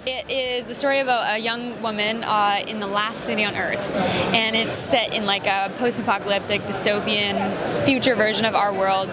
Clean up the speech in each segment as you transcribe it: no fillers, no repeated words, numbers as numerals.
It is the story about a young woman in the last city on Earth, and it's set in like a post-apocalyptic dystopian future version of our world.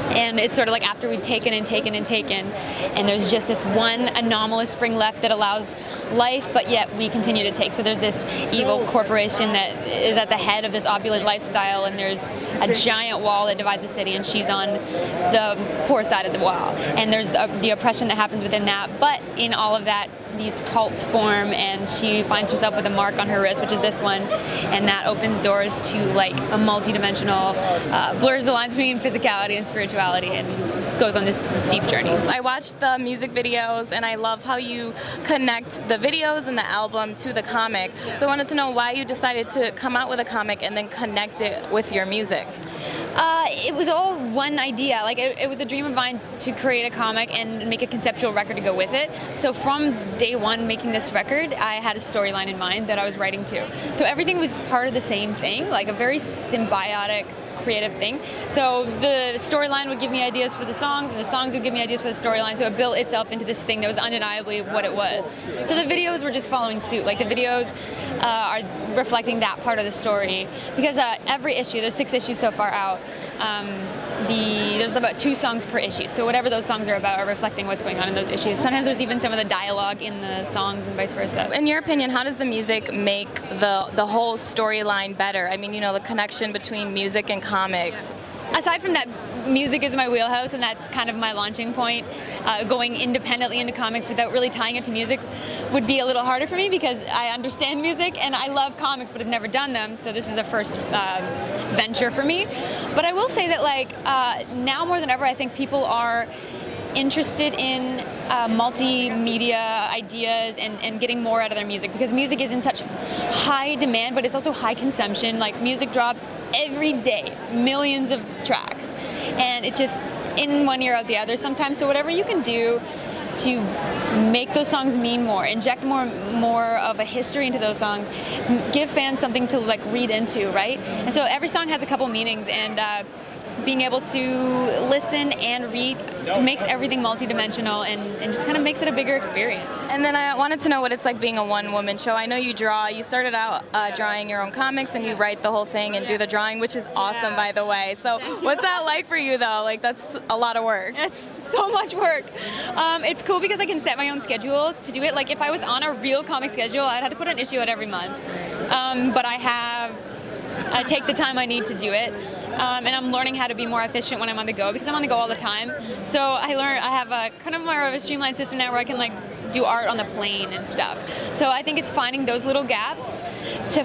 And it's sort of like after we've taken and taken and taken, and there's just this one anomalous spring left that allows life, but yet we continue to take. So there's this evil corporation that is at the head of this opulent lifestyle, and there's a giant wall that divides the city, and she's on the poor side of the wall. And there's the oppression that happens within that, but in all of that, these cults form, and she finds herself with a mark on her wrist, which is this one, and that opens doors to like a multi-dimensional, blurs the lines between physicality and spirituality, and goes on this deep journey. I watched the music videos, and I love how you connect the videos and the album to the comic. So I wanted to know why you decided to come out with a comic and then connect it with your music. It was all one idea. Like it was a dream of mine to create a comic and make a conceptual record to go with it. So from day one making this record, I had a storyline in mind that I was writing to. So everything was part of the same thing, like a very symbiotic creative thing. So the storyline would give me ideas for the songs, and the songs would give me ideas for the storyline, so it built itself into this thing that was undeniably what it was. So the videos were just following suit. Like the videos are reflecting that part of the story, because every issue, there's 6 issues so far out, there's about 2 songs per issue, so whatever those songs are about are reflecting what's going on in those issues. Sometimes there's even some of the dialogue in the songs and vice versa. In your opinion, how does the music make the whole storyline better? I mean, you know, the connection between music and comics. Aside from that, music is my wheelhouse, and that's kind of my launching point. Going independently into comics without really tying it to music would be a little harder for me, because I understand music and I love comics but have never done them, so this is a first venture for me. But I will say that now more than ever, I think people are interested in multimedia ideas and getting more out of their music, because music is in such high demand, but it's also high consumption. Like music drops every day, millions of tracks, and it's just in one ear out the other sometimes. So whatever you can do to make those songs mean more, inject more of a history into those songs, give fans something to like read into, right? And so every song has a couple meanings, and being able to listen and read makes everything multidimensional and just kind of makes it a bigger experience. And then I wanted to know what it's like being a one-woman show. I know you draw. You started out drawing your own comics, and you write the whole thing and do the drawing, which is awesome, by the way. So what's that like for you, though? Like, that's a lot of work. It's so much work. It's cool because I can set my own schedule to do it. Like, if I was on a real comic schedule, I'd have to put an issue out every month. But I take the time I need to do it. And I'm learning how to be more efficient when I'm on the go, because I'm on the go all the time. So I have a kind of more of a streamlined system now where I can like do art on the plane and stuff. So I think it's finding those little gaps to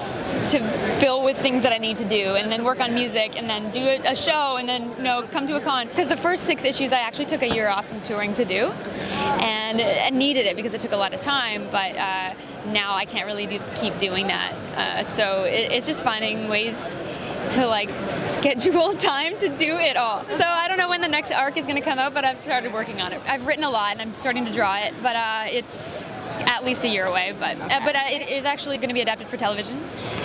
fill with things that I need to do, and then work on music, and then do a show, and then come to a con. Because the first 6 issues I actually took a year off from touring to do, and I needed it because it took a lot of time. But now I can't really keep doing that. So it's just finding ways to like schedule time to do it all. So I don't know when the next arc is going to come out, but I've started working on it. I've written a lot and I'm starting to draw it, but it's at least a year away. But it is actually going to be adapted for television,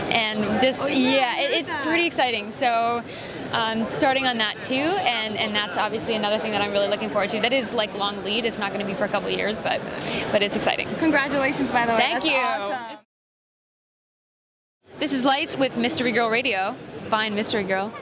and just it's pretty exciting. So starting on that too, and that's obviously another thing that I'm really looking forward to. That is like long lead. It's not going to be for a couple of years, but it's exciting. Congratulations, by the way. Thank you. Awesome. This is Lights with Mystery Girl Radio. Find Mystery Girl.